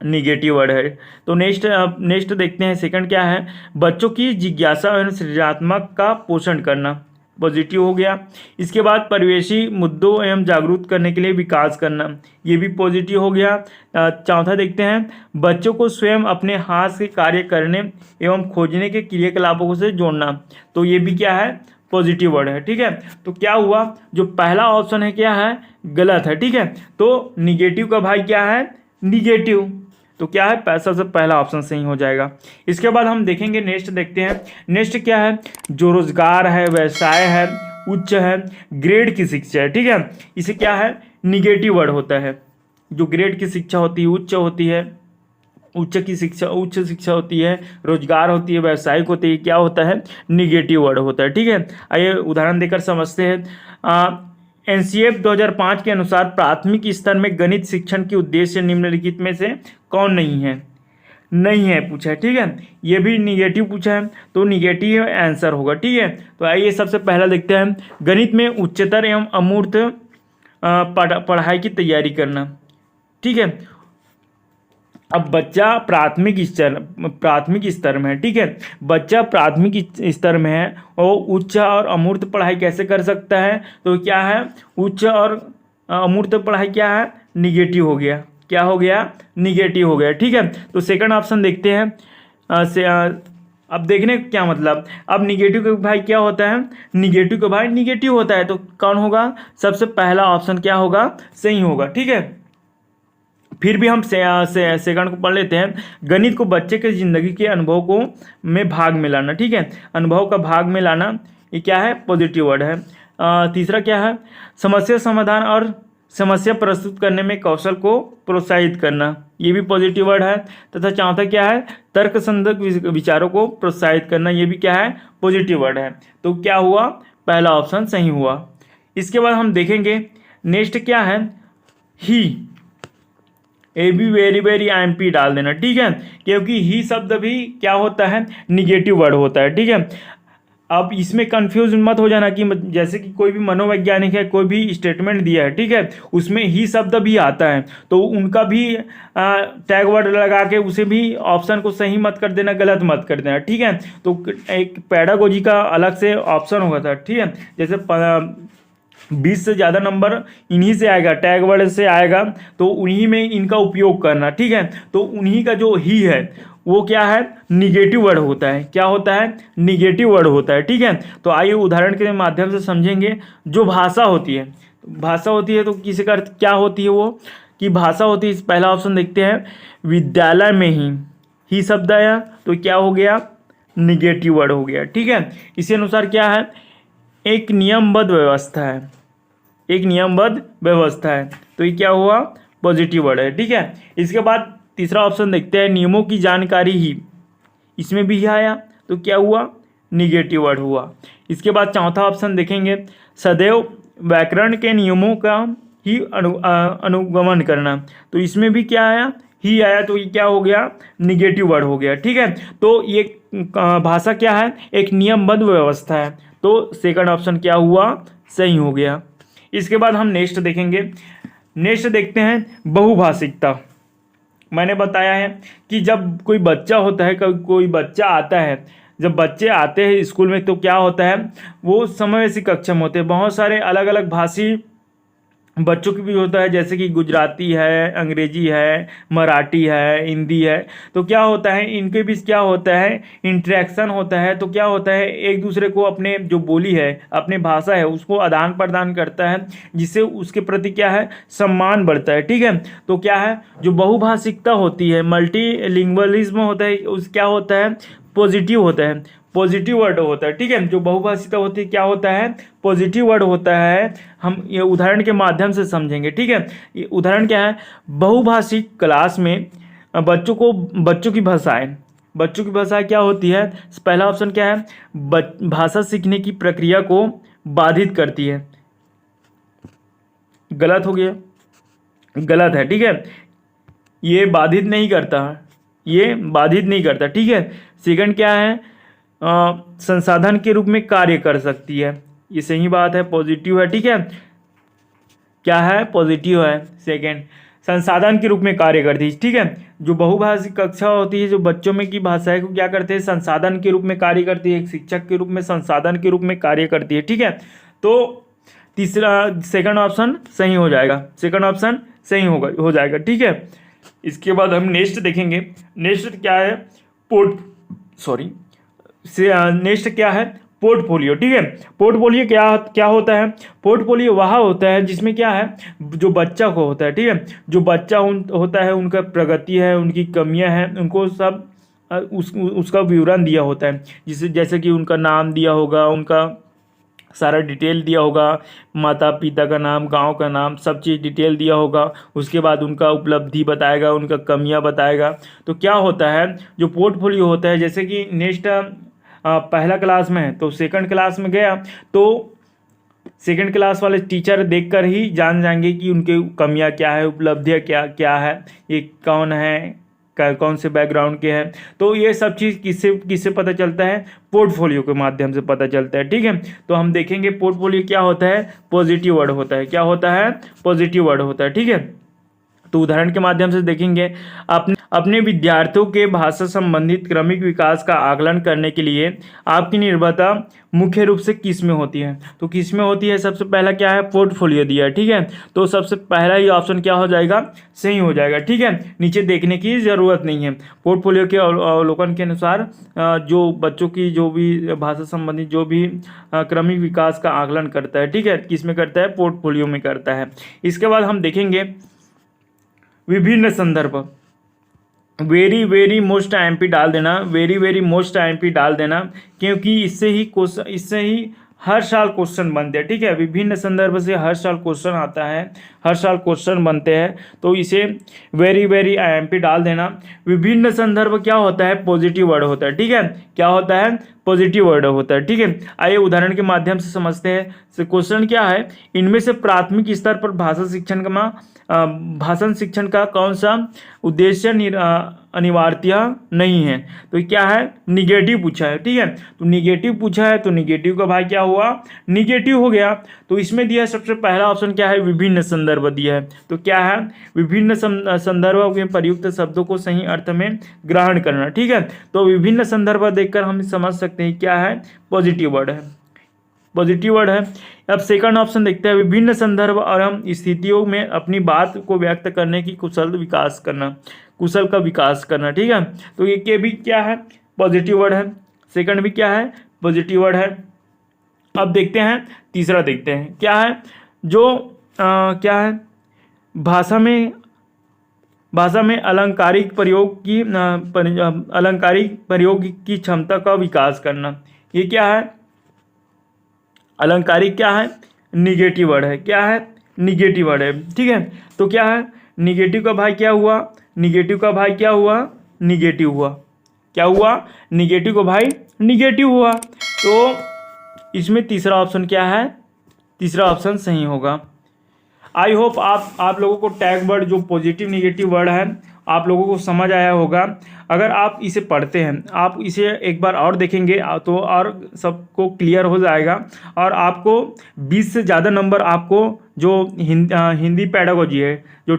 निगेटिव वर्ड है। तो नेक्स्ट देखते हैं, सेकंड क्या है, बच्चों की जिज्ञासा एवं सृजनात्मक का पोषण करना, पॉजिटिव हो गया। इसके बाद परिवेशी मुद्दों एवं जागरूक करने के लिए विकास करना, ये भी पॉजिटिव हो गया। चौथा देखते हैं, बच्चों को स्वयं अपने हाथ से कार्य करने एवं खोजने के क्रियाकलापों से जोड़ना, तो ये भी क्या है, पॉजिटिव वर्ड है, ठीक है। तो क्या हुआ, जो पहला ऑप्शन है क्या है, गलत है, ठीक है। तो निगेटिव का भाई क्या है, निगेटिव, तो क्या है, पैसा से पहला ऑप्शन सही हो जाएगा। इसके बाद हम देखेंगे, नेक्स्ट देखते हैं। नेक्स्ट क्या है, जो रोजगार है, व्यवसाय है, उच्च है, ग्रेड की शिक्षा है, ठीक है। इसे क्या है, निगेटिव वर्ड होता है। जो ग्रेड की शिक्षा होती है, उच्च होती है, उच्च शिक्षा होती है, रोजगार होती है, व्यावसायिक होती है, क्या होता है, निगेटिव वर्ड होता है, ठीक है। आइए उदाहरण देकर समझते हैं। एनसीएफ 2005 के अनुसार प्राथमिक स्तर में गणित शिक्षण के उद्देश्य निम्नलिखित में से कौन नहीं है पूछा है, ठीक है। ये भी निगेटिव पूछा है तो निगेटिव आंसर होगा, ठीक है। तो आइए सबसे पहला देखते हैं, गणित में उच्चतर एवं अमूर्त पढ़ाई की तैयारी करना, ठीक है। अब बच्चा प्राथमिक स्तर में है, ठीक है। बच्चा प्राथमिक स्तर में है और उच्च और अमूर्त पढ़ाई कैसे कर सकता है, तो क्या है, उच्च और अमूर्त पढ़ाई क्या है, निगेटिव हो गया, क्या हो गया, निगेटिव हो गया, ठीक है। तो सेकंड ऑप्शन देखते हैं। अब देखने क्या मतलब, अब निगेटिव का भाई क्या होता है, निगेटिव का भाई निगेटिव होता है, तो कौन होगा, सबसे पहला ऑप्शन क्या होगा, सही होगा, ठीक है। फिर भी हम सेकंड को पढ़ लेते हैं। गणित को बच्चे के जिंदगी के अनुभव को में भाग में लाना, ठीक है। अनुभव का भाग में लाना, ये क्या है, पॉजिटिव वर्ड है। तीसरा क्या है, समस्या समाधान और समस्या प्रस्तुत करने में कौशल को प्रोत्साहित करना, ये भी पॉजिटिव वर्ड है। तथा चौथा क्या है, तर्कसंगत विचारों को प्रोत्साहित करना, ये भी क्या है, पॉजिटिव वर्ड है। तो क्या हुआ, पहला ऑप्शन सही हुआ। इसके बाद हम देखेंगे, नेक्स्ट क्या है, ही, A B very very IMP डाल देना, ठीक है, क्योंकि ही शब्द भी क्या होता है, निगेटिव वर्ड होता है, ठीक है। अब इसमें कंफ्यूज मत हो जाना कि जैसे कि कोई भी मनोवैज्ञानिक है, कोई भी स्टेटमेंट दिया है, ठीक है, उसमें ही शब्द भी आता है तो उनका भी टैग वर्ड लगा के उसे भी ऑप्शन को सही मत कर देना, गलत मत कर देना, ठीक है। तो एक पैडागोजी का अलग से ऑप्शन होगा था, ठीक है। जैसे 20 से ज़्यादा नंबर इन्हीं से आएगा, टैग वर्ड से आएगा, तो उन्हीं में इनका उपयोग करना, ठीक है। तो उन्हीं का जो ही है वो क्या है, निगेटिव वर्ड होता है, क्या होता है, निगेटिव वर्ड होता है, ठीक है। तो आइए उदाहरण के माध्यम से समझेंगे। जो भाषा होती है तो किसी का अर्थ क्या होती है, वो कि भाषा होती है, पहला ऑप्शन देखते हैं, विद्यालय में ही शब्द आया तो क्या हो गया, निगेटिव वर्ड हो गया, ठीक है। इसी अनुसार क्या है, एक नियमबद्ध व्यवस्था है तो ये क्या हुआ, पॉजिटिव वर्ड है, ठीक है। इसके बाद तीसरा ऑप्शन देखते हैं, नियमों की जानकारी ही, इसमें भी आया तो क्या हुआ, निगेटिव वर्ड हुआ। इसके बाद चौथा ऑप्शन देखेंगे, सदैव व्याकरण के नियमों का ही अनुगमन करना। तो इसमें भी क्या आया, ही आया, तो ये क्या हो गया, निगेटिव वर्ड हो गया। ठीक है, तो ये भाषा क्या है, एक नियमबद्ध व्यवस्था है। तो सेकंड ऑप्शन क्या हुआ, सही हो गया। इसके बाद हम नेक्स्ट देखेंगे। नेक्स्ट देखते हैं बहुभाषिकता। मैंने बताया है कि जब कोई बच्चा होता है, कोई बच्चा आता है, जब बच्चे आते हैं स्कूल में तो क्या होता है, वो समावेशी कक्षा में होते हैं। बहुत सारे अलग अलग भाषी बच्चों की भी होता है, जैसे कि गुजराती है, अंग्रेजी है, मराठी है, हिंदी है। तो क्या होता है, इनके बीच क्या होता है, इंटरेक्शन होता है। तो क्या होता है, एक दूसरे को अपने जो बोली है, अपने भाषा है, उसको आदान प्रदान करता है, जिससे उसके प्रति क्या है, सम्मान बढ़ता है। ठीक है, तो क्या है, जो बहुभाषिकता होती है, मल्टीलिंगुअलिज्म होता है, उस क्या होता है, पॉजिटिव होता है, पॉजिटिव वर्ड होता है। ठीक है, जो बहुभाषिकता होती है क्या होता है, पॉजिटिव वर्ड होता है। हम ये उदाहरण के माध्यम से समझेंगे। ठीक है, ये उदाहरण क्या है, बहुभाषिक क्लास में बच्चों की भाषा क्या होती है। पहला ऑप्शन क्या है, भाषा सीखने की प्रक्रिया को बाधित करती है। गलत हो गया, गलत है। ठीक है, ये बाधित नहीं करता। ठीक है, सेकंड क्या है, संसाधन के रूप में कार्य कर सकती है। ये सही बात है, पॉजिटिव है। ठीक है, क्या है, पॉजिटिव है। सेकंड, संसाधन के रूप में कार्य करती है। ठीक है, जो बहुभाषिक कक्षा होती है, जो बच्चों में की भाषा है को क्या करते हैं, संसाधन के रूप में कार्य करती है, एक शिक्षक के रूप में संसाधन के रूप में कार्य करती है। ठीक है, तो तीसरा सेकंड ऑप्शन सही हो जाएगा, सेकंड ऑप्शन सही हो जाएगा। ठीक है, इसके बाद हम नेक्स्ट देखेंगे। नेक्स्ट क्या है, नेक्स्ट क्या है, पोर्टफोलियो। ठीक है, पोर्टफोलियो क्या होता है, पोर्टफोलियो वह होता है जिसमें क्या है, जो बच्चा को होता है। ठीक है, जो बच्चा होता है, उनका प्रगति है, उनकी कमियां हैं, उनको सब उसका विवरण दिया होता है। जैसे कि उनका नाम दिया होगा, उनका सारा डिटेल दिया होगा, माता पिता का नाम, गांव का नाम, सब चीज़ डिटेल दिया होगा। उसके बाद उनका उपलब्धि बताएगा, उनका कमियां बताएगा। तो क्या होता है, जो पोर्टफोलियो होता है, जैसे कि नेक्स्ट पहला क्लास में है तो सेकंड क्लास में गया, तो सेकंड क्लास वाले टीचर देखकर ही जान जाएंगे कि उनके कमियां क्या है, उपलब्धियां क्या क्या है, ये कौन है, कौन से बैकग्राउंड के हैं। तो ये सब चीज़ किससे पता चलता है, पोर्टफोलियो के माध्यम से पता चलता है। ठीक है, तो हम देखेंगे पोर्टफोलियो क्या होता है, पॉजिटिव वर्ड होता है। क्या होता है, पॉजिटिव वर्ड होता है। ठीक है, तो उदाहरण के माध्यम से देखेंगे। अपने विद्यार्थियों के भाषा संबंधित क्रमिक विकास का आकलन करने के लिए आपकी निर्भरता मुख्य रूप से किस में होती है। तो किस में होती है, सबसे पहला क्या है, पोर्टफोलियो दिया है। ठीक है, तो सबसे पहला ही ऑप्शन क्या हो जाएगा, सही हो जाएगा। ठीक है, नीचे देखने की ज़रूरत नहीं है। पोर्टफोलियो के अवलोकन के अनुसार जो बच्चों की जो भी भाषा संबंधित जो भी क्रमिक विकास का आकलन करता है, ठीक है, किस में करता है, पोर्टफोलियो में करता है। इसके बाद हम देखेंगे विभिन्न संदर्भ। वेरी मोस्ट आईएमपी डाल देना, वेरी मोस्ट आईएमपी डाल देना, क्योंकि इससे ही हर साल क्वेश्चन बनते हैं। ठीक है, विभिन्न संदर्भ से हर साल क्वेश्चन आता है, हर साल क्वेश्चन बनते हैं, तो इसे वेरी आईएमपी डाल देना। विभिन्न संदर्भ क्या होता है, पॉजिटिव वर्ड होता है। ठीक है, क्या होता है, पॉजिटिव वर्ड होता है। ठीक है, आइए उदाहरण के माध्यम से समझते हैं। क्वेश्चन क्या है, इनमें से प्राथमिक स्तर पर भाषण शिक्षण का कौन सा उद्देश्य अनिवार्य नहीं है। तो क्या है, निगेटिव पूछा है। ठीक है, तो निगेटिव पूछा है, तो निगेटिव का भाई क्या हुआ, निगेटिव हो गया। तो इसमें दिया सबसे पहला ऑप्शन क्या है, विभिन्न संदर्भ दिया है। तो क्या है, विभिन्न संदर्भ में प्रयुक्त शब्दों को सही अर्थ में ग्रहण करना। ठीक है, तो विभिन्न संदर्भ देखकर हम समझ सकते हैं क्या है, पॉजिटिव वर्ड है, पॉजिटिव वर्ड है। अब सेकंड ऑप्शन देखते हैं, विभिन्न संदर्भ और हम स्थितियों में अपनी बात को व्यक्त करने की कुशल का विकास करना। ठीक है, तो ये भी क्या है, पॉजिटिव वर्ड है। सेकंड भी क्या है, पॉजिटिव वर्ड है। अब देखते हैं तीसरा, देखते हैं क्या है, जो क्या है, भाषा में अलंकारिक प्रयोग की क्षमता का विकास करना। ये क्या है, अलंकारिक क्या है, निगेटिव वर्ड है। क्या है, निगेटिव वर्ड है। ठीक है, तो क्या है, निगेटिव का भाई क्या हुआ, निगेटिव का भाई क्या हुआ, निगेटिव हुआ। क्या हुआ, निगेटिव का भाई निगेटिव हुआ। तो इसमें तीसरा ऑप्शन क्या है, तीसरा ऑप्शन सही होगा। आई होप आप लोगों को टैग वर्ड जो पॉजिटिव निगेटिव वर्ड है आप लोगों को समझ आया होगा। अगर आप इसे पढ़ते हैं, आप इसे एक बार और देखेंगे तो और सबको क्लियर हो जाएगा। और आपको 20 से ज़्यादा नंबर आपको जो हिंदी पेडागोजी है, जो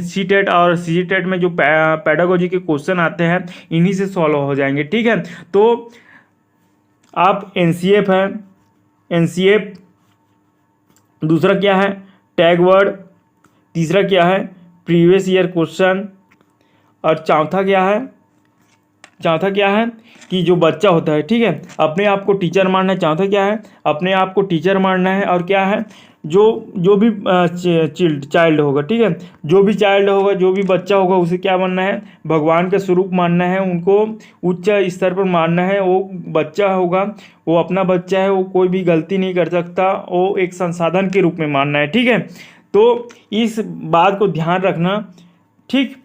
सी टेट और सी टेट में जो पेडागोजी के क्वेश्चन आते हैं इन्हीं से सॉल्व हो जाएंगे। ठीक है, तो आप एनसीएफ है, एनसीएफ, दूसरा क्या है टैग वर्ड, तीसरा क्या है प्रीवियस ईयर क्वेश्चन, और चौथा क्या है कि जो बच्चा होता है, ठीक है, अपने आप को टीचर मानना है। चौथा क्या है अपने आप को टीचर मानना है। और क्या है जो भी चाइल्ड होगा, ठीक है, जो भी चाइल्ड होगा, जो भी बच्चा होगा उसे क्या मानना है, भगवान का स्वरूप मानना है, उनको उच्च स्तर पर मानना है। वो बच्चा होगा, वो अपना बच्चा है, वो कोई भी गलती नहीं कर सकता, वो एक संसाधन के रूप में मानना है। ठीक है, तो इस बात को ध्यान रखना। ठीक,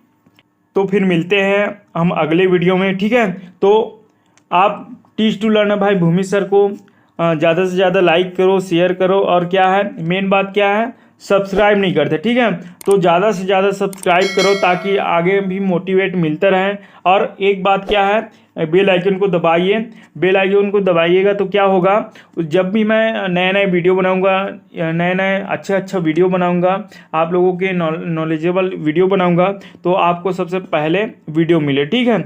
तो फिर मिलते हैं हम अगले वीडियो में। ठीक है, तो आप टीच टू लर्न भाई भूमि सर को ज़्यादा से ज़्यादा लाइक करो, शेयर करो, और क्या है मेन बात क्या है सब्सक्राइब नहीं करते। ठीक है, तो ज़्यादा से ज़्यादा सब्सक्राइब करो ताकि आगे भी मोटिवेट मिलता रहे। और एक बात क्या है बेल आइकन को दबाइए, बेल आइकन को दबाइएगा तो क्या होगा, जब भी मैं नए नए वीडियो बनाऊंगा, नए नए अच्छा वीडियो बनाऊंगा, आप लोगों के नॉलेजेबल वीडियो बनाऊंगा, तो आपको सबसे पहले वीडियो मिले। ठीक है,